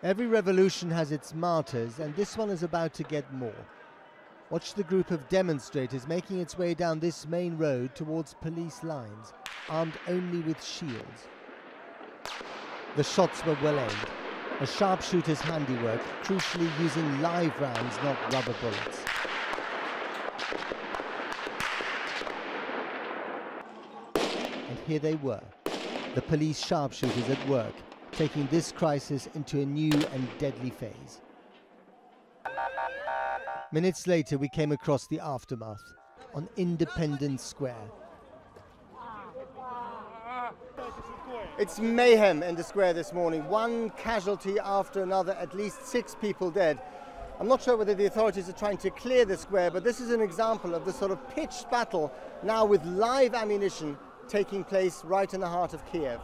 Every revolution has its martyrs, and this one is about to get more. Watch the group of demonstrators making its way down this main road towards police lines, armed only with shields. The shots were well aimed, a sharpshooter's handiwork, crucially using live rounds, not rubber bullets. And here they were, the police sharpshooters at work, taking this crisis into a new and deadly phase. Minutes later, we came across the aftermath on Independence Square. It's mayhem in the square this morning. One casualty after another, at least 6 people dead. I'm not sure whether the authorities are trying to clear the square, but this is an example of the sort of pitched battle now with live ammunition taking place right in the heart of Kiev.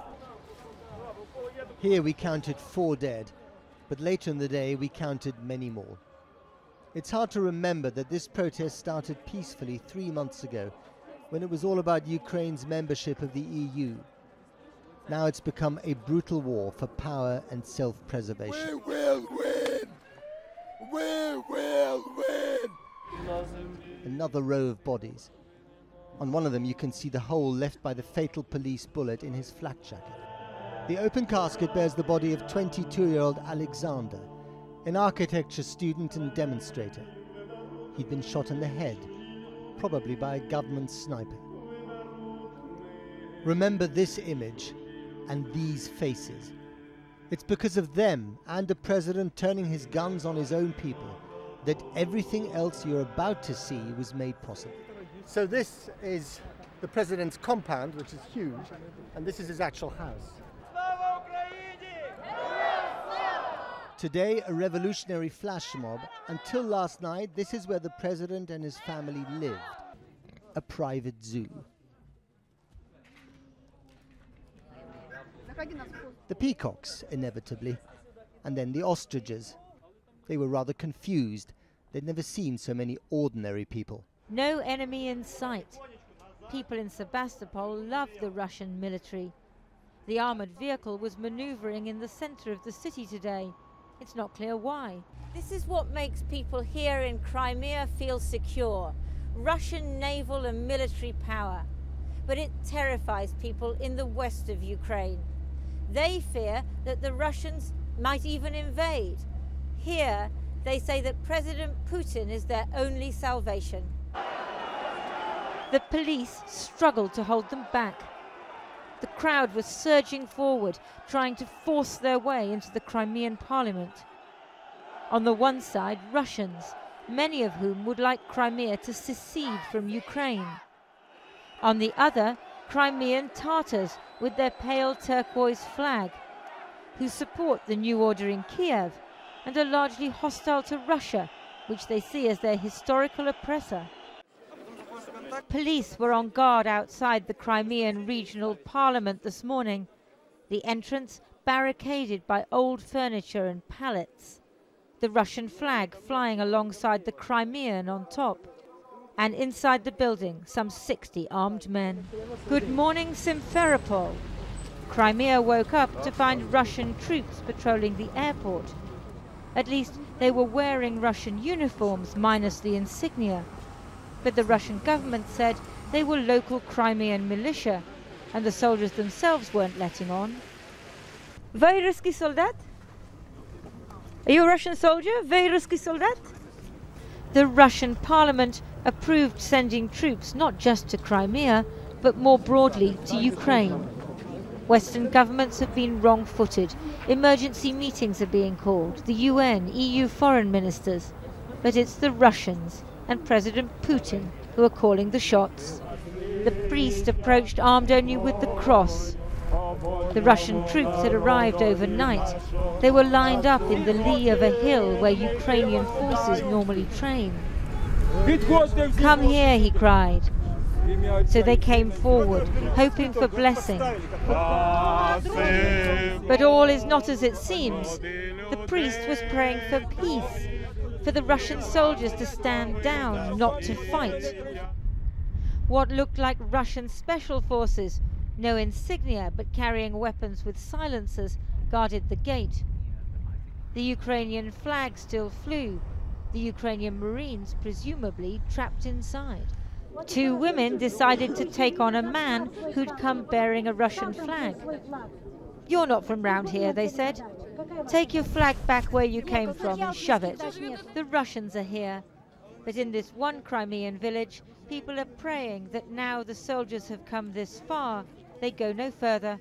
Here we counted 4 dead, but later in the day we counted many more. It's hard to remember that this protest started peacefully 3 months ago, when it was all about Ukraine's membership of the EU. Now it's become a brutal war for power and self-preservation. We will win! We will win! Another row of bodies. On one of them you can see the hole left by the fatal police bullet in his flak jacket. The open casket bears the body of 22-year-old Alexander, an architecture student and demonstrator. He'd been shot in the head, probably by a government sniper. Remember this image and these faces. It's because of them and the president turning his guns on his own people that everything else you're about to see was made possible. So this is the president's compound, which is huge, and this is his actual house. Today, a revolutionary flash mob. Until last night, this is where the president and his family lived, a private zoo. The peacocks, inevitably, and then the ostriches. They were rather confused. They'd never seen so many ordinary people. No enemy in sight. People in Sebastopol loved the Russian military. The armoured vehicle was manoeuvring in the centre of the city today. It's not clear why. This is what makes people here in Crimea feel secure. Russian naval and military power. But it terrifies people in the west of Ukraine. They fear that the Russians might even invade. Here, they say that President Putin is their only salvation. The police struggled to hold them back. The crowd was surging forward, trying to force their way into the Crimean parliament. On the one side, Russians, many of whom would like Crimea to secede from Ukraine. On the other, Crimean Tatars with their pale turquoise flag, who support the new order in Kiev and are largely hostile to Russia, which they see as their historical oppressor. Police were on guard outside the Crimean Regional Parliament this morning, the entrance barricaded by old furniture and pallets, the Russian flag flying alongside the Crimean on top. And inside the building, some 60 armed men. Good morning, Simferopol. Crimea woke up to find Russian troops patrolling the airport. At least they were wearing Russian uniforms, minus the insignia. But the Russian government said they were local Crimean militia, and the soldiers themselves weren't letting on. Вы русский солдат? Are you a Russian soldier? Вы русский солдат? The Russian parliament approved sending troops not just to Crimea, but more broadly to Ukraine. Western governments have been wrong-footed. Emergency meetings are being called, the UN, EU foreign ministers. But it's the Russians and President Putin who are calling the shots. The priest approached armed only with the cross. The Russian troops had arrived overnight. They were lined up in the lee of a hill where Ukrainian forces normally train. Come here, he cried. So they came forward, hoping for blessing. But all is not as it seems. The priest was praying for peace, for the Russian soldiers to stand down, not to fight. What looked like Russian special forces, no insignia but carrying weapons with silencers, guarded the gate. The Ukrainian flag still flew, the Ukrainian Marines presumably trapped inside. Two women decided to take on a man who'd come bearing a Russian flag. "You're not from round here," they said. "Take your flag back where you came from and shove it. The Russians are here." But in this one Crimean village, people are praying that now the soldiers have come this far, they go no further